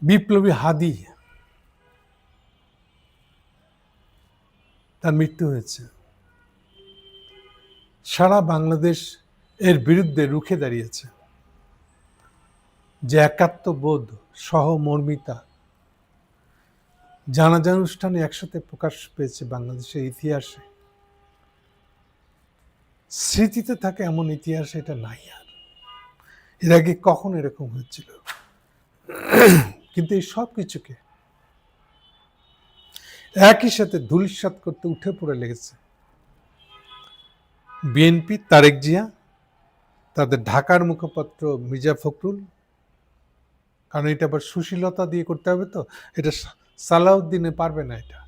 বিপ্লবী হাদি তার মৃত্যু হয়েছে। সারা বাংলাদেশ এর বিরুদ্ধে রুখে দাঁড়িয়েছে। যে একাত্মবোধ, সহমর্মিতা জানাজা অনুষ্ঠানে একসাথে প্রকাশ পেয়েছে বাংলাদেশের ইতিহাসে, স্মৃতিতে থাকে এমন ইতিহাস এটা নাই আর। এর আগে কখন এরকম হয়েছিল? কিন্তু এই সব কিছুকে একই সাথে ধূলিসাৎ করতে উঠে পড়ে লেগেছে বিএনপি, তারেক জিয়া, তাদের ঢাকার মুখপাত্র মির্জা ফখরুল। কারণ এটা আবার সুশীলতা দিয়ে করতে হবে, তো এটা সালাউদ্দিনে পারবে না এটা।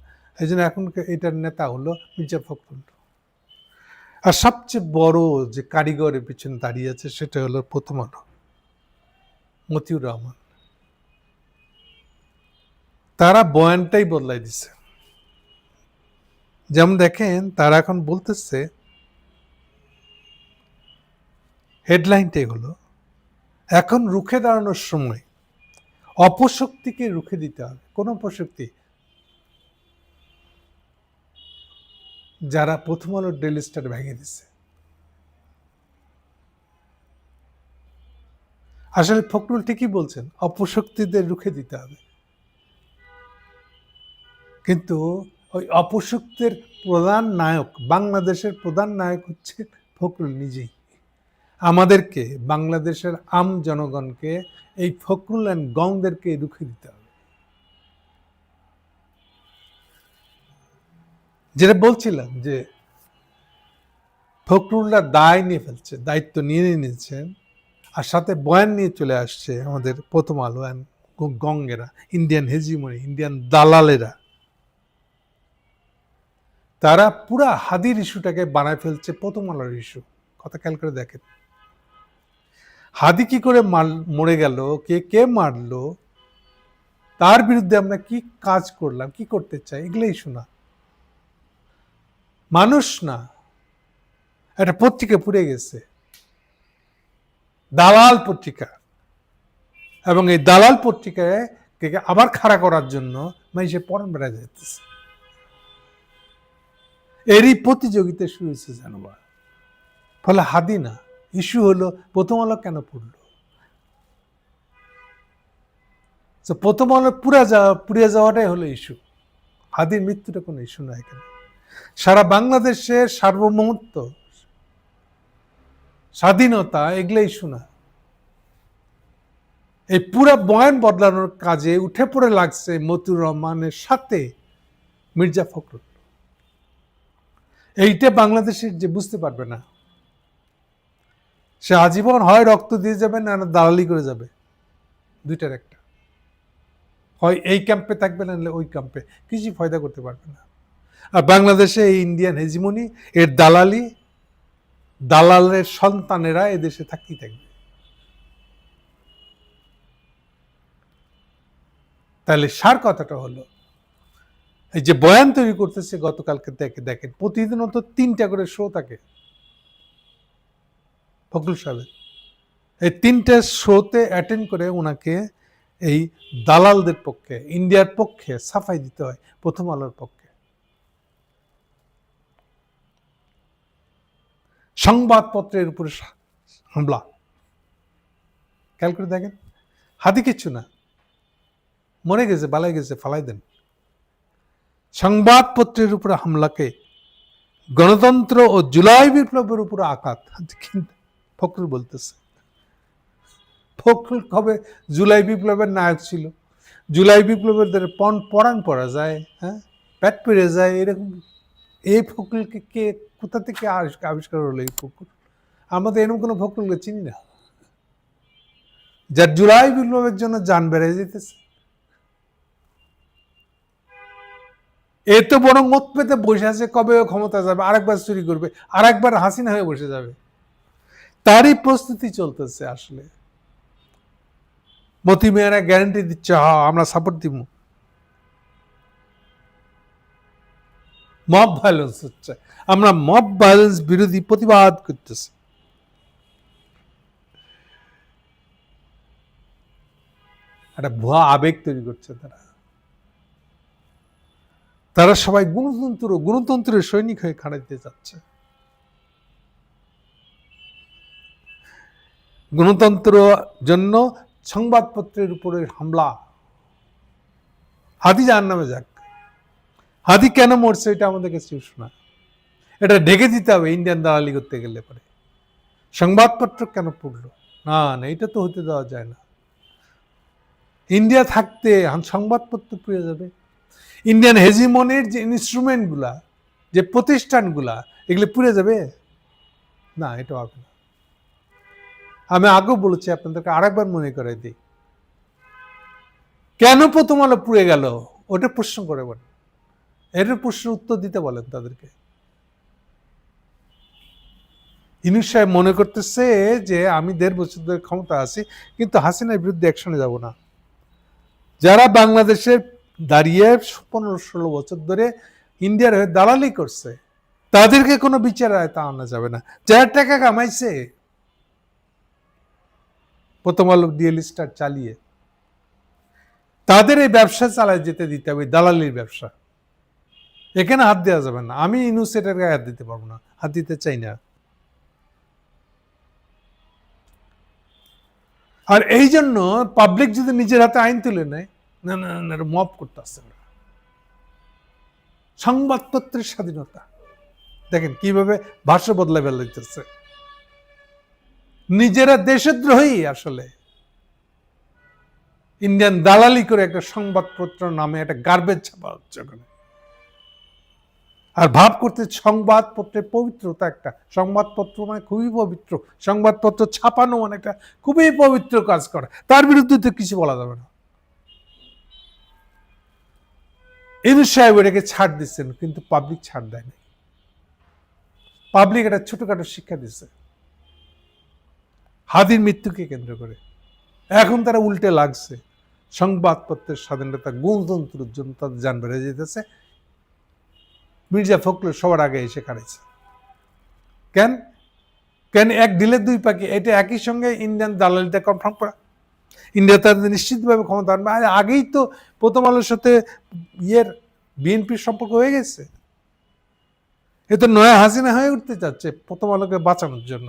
এই জন্য এখন এটার নেতা হলো মির্জা ফখরুল। আর সবচেয়ে বড় যে কারিগরের পিছনে দাঁড়িয়ে আছে সেটা হলো প্রথম আলো, মতিউর রহমান। তারা বয়ানটাই বদলাই দিছে। যেমন দেখেন, তারা এখন বলতেছে, হেডলাইনটাই হলো, এখন রুখে দাঁড়ানোর সময়, অপশক্তিকে রুখে দিতে হবে। কোন অপশক্তি? যারা প্রথম আলোর ডেইলি স্টার ভেঙে দিছে। আসলে ফখরুল ঠিকই বলছেন, অপশক্তিদের রুখে দিতে হবে, কিন্তু ওই অপশক্তির প্রধান নায়ক, বাংলাদেশের প্রধান নায়ক হচ্ছে ফখরুল নিজেই। আমাদেরকে, বাংলাদেশের আম জনগণকে এই ফখরুল অ্যান্ড গংদেরকে রুখে দিতে হবে। যেটা বলছিলাম যে ফখরুলরা দায় নিয়ে ফেলছে, দায়িত্ব নিয়ে নিয়েছেন, আর সাথে বয়ান নিয়ে চলে আসছে আমাদের প্রথম আলো অ্যান্ড গঙ্গেরা, ইন্ডিয়ান হেজিমনি, ইন্ডিয়ান দালালেরা। তারা পুরা হাদির ইস্যুটাকে বানায় ফেলছে প্রথম আলোর ইস্যু। কথা খেয়াল করে দেখেন, হাদি কি করে মরে গেল, কে কে মারলো, তার বিরুদ্ধে আমরা কি কাজ করলাম, কি করতে চাই, এগুলো ইস্যু না, মানুষ না। একটা পত্রিকা পুড়ে গেছে, দালাল পত্রিকা, এবং এই দালাল পত্রিকায় আবার খাড়া করার জন্য মানুষের পরন বেড়া যাইতেছে। এরই প্রতিযোগিতা শুরু হয়েছে জানোবার। ফলে হাদি না, ইস্যু হলো প্রথম আলো কেন পড়লো। প্রথম আলো পুড়ে যাওয়াটাই হলো ইস্যু। হাদির মৃত্যুটা কোনো ইস্যু নয়। এখানে সারা বাংলাদেশের সার্বভৌমত্ব, স্বাধীনতা, এগুলো ইস্যু না। এই পুরা বয়ান বদলানোর কাজে উঠে পড়ে লাগছে মতিউর রহমানের সাথে মির্জা ফখরুল। এইটা বাংলাদেশের যে বুঝতে পারবে না, সে আজীবন হয় রক্ত দিয়ে যাবে, না দালালি করে যাবে। দুইটার একটা, হয় এই ক্যাম্পে থাকবে, না ওই ক্যাম্পে, কিছু ফায়দা করতে পারবে না। আর বাংলাদেশে এই ইন্ডিয়ান হেজিমনি, এর দালালি, দালালের সন্তানেরা এদেশে থাকতেই থাকবে। তাহলে সার কথাটা হলো, এই যে বয়ান তৈরি করতেছে গতকালকে দেখেন প্রতিদিন তো 3টা করে শো থাকে ফখরুল সাহেবের। এই 3টে শোতে অ্যাটেন্ড করে ওনাকে এই দালালদের পক্ষে, ইন্ডিয়ার পক্ষে সাফাই দিতে হয়, প্রথম আলোর পক্ষে। সংবাদপত্রের উপরে হামলা, খেয়াল করে দেখেন। হাদি কিচ্ছু না, মরে গেছে, বালাই গেছে, ফালাই দেন। সংবাদপত্রের উপরে হামলাকে গণতন্ত্র ও জুলাই বিপ্লবের উপরে আঘাত ফখরুল বলতেছে। ফখরুল কবে জুলাই বিপ্লবের নায়ক ছিল? জুলাই বিপ্লবের দ্বারা পরাণ পরা যায়, হ্যাঁ, পেট পেরে যায়, এরকম। এই ফখরুলকে কে, কোথা থেকে আবিষ্কার হলো এই ফখরুল? আমাদের এরকম কোনো ফখরুলকে চিনি না, যার জুলাই বিপ্লবের জন্য যান বেড়ে যেতেছে। এ তো বরং মত পেতে বসে আছে, কবে ক্ষমতা যাবে, আরেকবার চুরি করবে, আরেকবার হাসিনা হয়ে বসে যাবে, তারই প্রস্তুতি চলতেছে। আসলে মতি মেয়েরা গ্যারান্টি দিচ্ছে, হ্যাঁ আমরা সাপোর্ট দিব। মব ভায়োলেন্স হচ্ছে, আমরা মব ভায়োলেন্স বিরোধী প্রতিবাদ করতেছি। একটা ভুয়া আবেগ তৈরি করছে তারা সবাই গণতন্ত্রের সৈনিক হয়ে খাড়াইতে যাচ্ছে। গণতন্ত্র জন্য সংবাদপত্রের উপরে হামলা। হাদি জাহান্নামে যাক। হাদি কেন মরছে এটা আমাদের কাছে শোনা, এটা ঢেকে দিতে হবে ইন্ডিয়ান দালালি করতে গেলে পরে। সংবাদপত্র কেন পড়লো না, এটা তো হতে দেওয়া যায় না। ইন্ডিয়া থাকতে সংবাদপত্র পুড়ে যাবে? ইন্ডিয়ান হেজিমনির যে ইনস্ট্রুমেন্টগুলা, যে প্রতিষ্ঠানগুলা, এগুলো পুড়ে যাবে না, এটা হবে না। আমি আগেও বলেছি আপনাদেরকে, আরেকবার মনে করে দিই, কেন প্রথম আলো পুড়ে গেল ওটা প্রশ্ন করে বলেন, এটার প্রশ্নের উত্তর দিতে বলেন তাদেরকে। ইউনূস সাহেব মনে করতেছে যে আমি 1.5 বছর ধরে ক্ষমতা আছি, কিন্তু হাসিনার বিরুদ্ধে অ্যাকশনে যাব না। যারা বাংলাদেশের দাঁড়িয়ে 15-16 বছর ধরে ইন্ডিয়ার হয়ে দালালি করছে, তাদেরকে কোনো বিচার আয়তা আনা যাবে না। যারা টাকা কামাইছে প্রথম আলো ডিএল স্টার চালিয়ে, তাদের এই ব্যবসা চালায় যেতে দিতে হবে, দালালির ব্যবসা। এখানে হাত দেওয়া যাবে না। আমি ইউনূস এটার গায়ে হাত দিতে পারবো না, হাত দিতে চাই না। আর এই জন্য পাবলিক যদি নিজের হাতে আইন তুলে নেয়, না না না, মব করতে আসছে। সংবাদপত্রের স্বাধীনতা দেখেন কিভাবে ভাষ্য বদলে ফেলতেছে। নিজেরা দেশদ্রোহী আসলে। ইন্ডিয়ান দালালি করে একটা সংবাদপত্র নামে একটা গার্বেজ ছাপা হচ্ছে ওখানে। আর ভাব করতে সংবাদপত্রের পবিত্রতা, একটা সংবাদপত্র মানে খুবই পবিত্র, সংবাদপত্র ছাপানো মানে একটা খুবই পবিত্র কাজ করে, তার বিরুদ্ধে তো কিছু বলা যাবে না। ইউনূস সাহেব এটাকে ছাড় দিচ্ছেন, কিন্তু পাবলিক ছাড় দেয়নি। পাবলিক একটা ছোটখাটো শিক্ষা দিচ্ছে হাদির মৃত্যুকে কেন্দ্র করে। এখন তারা উল্টে লাগছে সংবাদপত্রের স্বাধীনতা, গণতন্ত্রের জন্য তাদের যান বেড়ে যেতেছে। মির্জা ফখরুল সবার আগে এসে খাড়াইছে। কেন কেন এক ঢিলে দুই পাখি, এটা একই সঙ্গে ইন্ডিয়ান দালালিটা কনফার্ম করা। ইন্ডিয়া তাদের নিশ্চিতভাবে ক্ষমতা আনবে। আগেই তো প্রথম আলোর সাথে বিএনপির সম্পর্ক হয়ে গেছে। এ তো নয়া হাসিনা হয়ে উঠতে চাচ্ছে প্রথম আলোকে বাঁচানোর জন্য।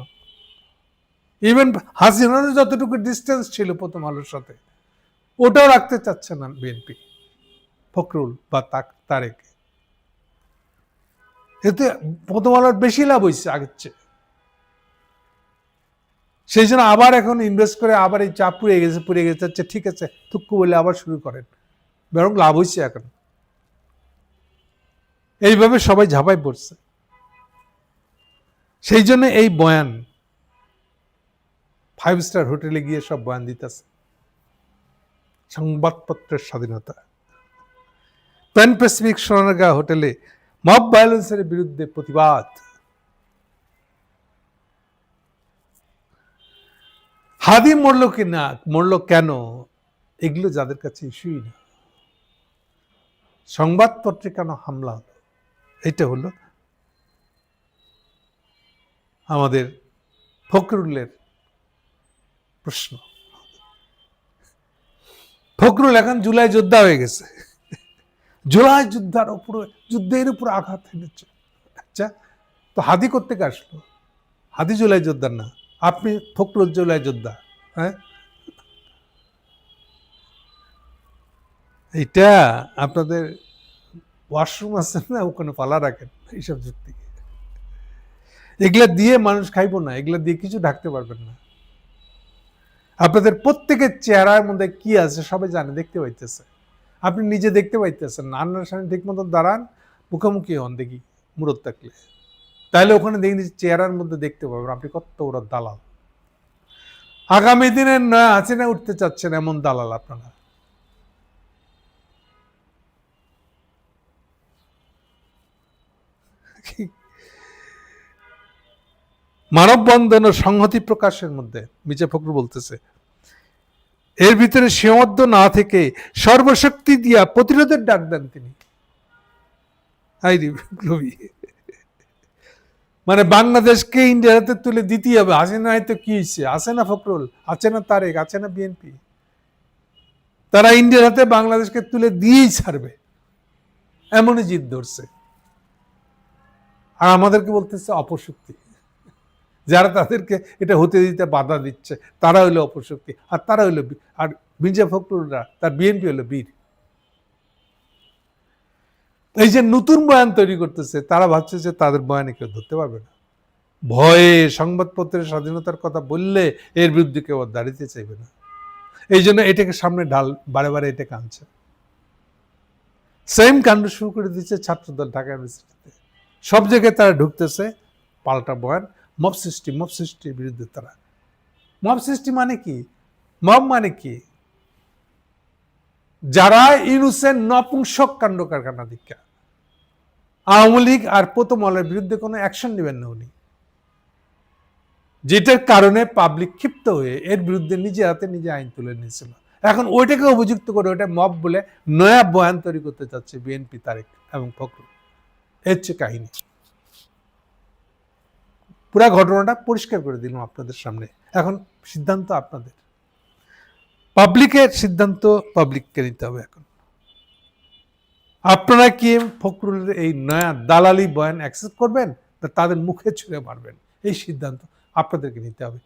ইভেন হাসিনার যতটুকু ডিস্টেন্স ছিল প্রথম আলোর সাথে, ওটাও রাখতে চাচ্ছে না বিএনপি, ফখরুল বা তারেক। এতে প্রথম আলোর বেশি লাভ হয়েছে আগের চেয়ে। সেই জন্য আবার এখন ইনভেস্ট করে আবার এই চাপ পুড়ে গেছে, ঠিক আছে থুক্কু বলে আবার শুরু করেন, বরং লাভ হয়েছে এখন। এইভাবে সবাই ঝাঁপাই পড়ছে। সেই জন্য এই বয়ান, 5 স্টার হোটেলে গিয়ে সব বয়ান দিতেছে সংবাদপত্রের স্বাধীনতা। প্যান প্যাসিফিক সোনারগাঁ হোটেলে মব ভায়োলেন্সের বিরুদ্ধে প্রতিবাদ। হাদি মরল কি না, মরল কেন, এগুলো যাদের কাছে ইস্যুই না। সংবাদপত্রে কেন হামলা হলো, এটা হলো আমাদের ফখরুলের প্রশ্ন। ফখরুল এখন জুলাই যোদ্ধা হয়ে গেছে, জুলাই যুদ্ধের উপর আঘাত এনেছে। আচ্ছা, তো হাদি করতে আসলো? হাদি জুলাই যোদ্ধা না, আপনি ফখরুল জুলাই যোদ্ধা। হ্যাঁ, এটা আপনাদের ওয়াশরুম আছে না, ওখানে পালা রাখেন এইসব যুক্তি। এগুলা দিয়ে মানুষ খাইব না, এগুলা দিয়ে কিছু ঢাকতে পারবেন না। আপনাদের প্রত্যেকের চেহারার মধ্যে কি আছে সবাই জানে, দেখতে পাইতেছে। আপনি নিজে দেখতে পাইতেছেন না, আন্নার সামনে ঠিক মতো দাঁড়ান, মুখোমুখি হন দেখি মুরত থাকলে, তাহলে ওখানে দেখি চেহারার মধ্যে দেখতে পাবেন আপনি কত ওরা দালাল। আগামী দিনের নয়া হাসিনা উঠতে চাচ্ছেন এমন দালাল আপনারা। মানববন্ধন ও সংহতি প্রকাশের মধ্যে মির্জা ফখরুল বলতেছে, এর ভিতরে সীমাবদ্ধ না থেকে সর্বশক্তি দিয়া প্রতিরোধের ডাক দেন তিনি। মানে বাংলাদেশকে ইন্ডিয়ার হাতে তুলে দিতেই হবে। হাসিনা হয়তো কি হয়েছে, আছে না ফখরুল, আছে না তারেক, আছে না বিএনপি, তারা ইন্ডিয়ার হাতে বাংলাদেশকে তুলে দিয়েই ছাড়বে, এমনই জিদ ধরছে। আর আমাদেরকে বলতেছে অপশক্তি, যারা তাদেরকে এটা হতে দিতে বাধা দিচ্ছে তারা হইলো অপশক্তি, আর তারা হইলো আর মির্জা ফখরুলরা, তার বিএনপি হলো বীর। এই যে নতুন বয়ান তৈরি করতেছে, তারা ভাবছে যে তাদের বয়ানে কেউ ধরতে পারবে না। ভয়ে সংবাদপত্রের স্বাধীনতার কথা বললে এর বিরুদ্ধে কেউ দাঁড়িয়ে চাইবে না, এই জন্য এটাকে সামনে ঢাল বারে বারে এটাকে আনছে। সেম কাণ্ড শুরু করে দিচ্ছে ছাত্রদল ঢাকা ইউনিভার্সিটিতে। সব জায়গায় তারা ঢুকতেছে, পাল্টা বয়ান, মব সৃষ্টির বিরুদ্ধে তারা। মব সৃষ্টি মানে কি? মব মানে কি? যারা ইউনুসের নপুংসক কাণ্ড কারখানা দীক্ষা, আওয়ামী লীগ আর প্রথম আলোর বিরুদ্ধে কোনো অ্যাকশন নেবেন না উনি, যেটার কারণে পাবলিক ক্ষিপ্ত হয়ে এর বিরুদ্ধে নিজে হাতে নিজে আইন তুলে নিয়েছিল। এখন ওইটাকে অভিযুক্ত করে ওটা মব বলে নয়া বয়ান তৈরি করতে চাচ্ছে বিএনপি, তারেক এবং ফখরুল। এর হচ্ছে কাহিনী। পুরা ঘটনাটা পরিষ্কার করে দিলাম আপনাদের সামনে। এখন সিদ্ধান্ত আপনাদের, পাবলিকের সিদ্ধান্ত পাবলিককে নিতে হবে। এখন আপনারা কি ফখরুলের এই নয়া দালালি বয়ান অ্যাকসেপ্ট করবেন, না তাদের মুখে ছুঁড়ে মারবেন? এই সিদ্ধান্ত আপনাদেরকে নিতে হবে।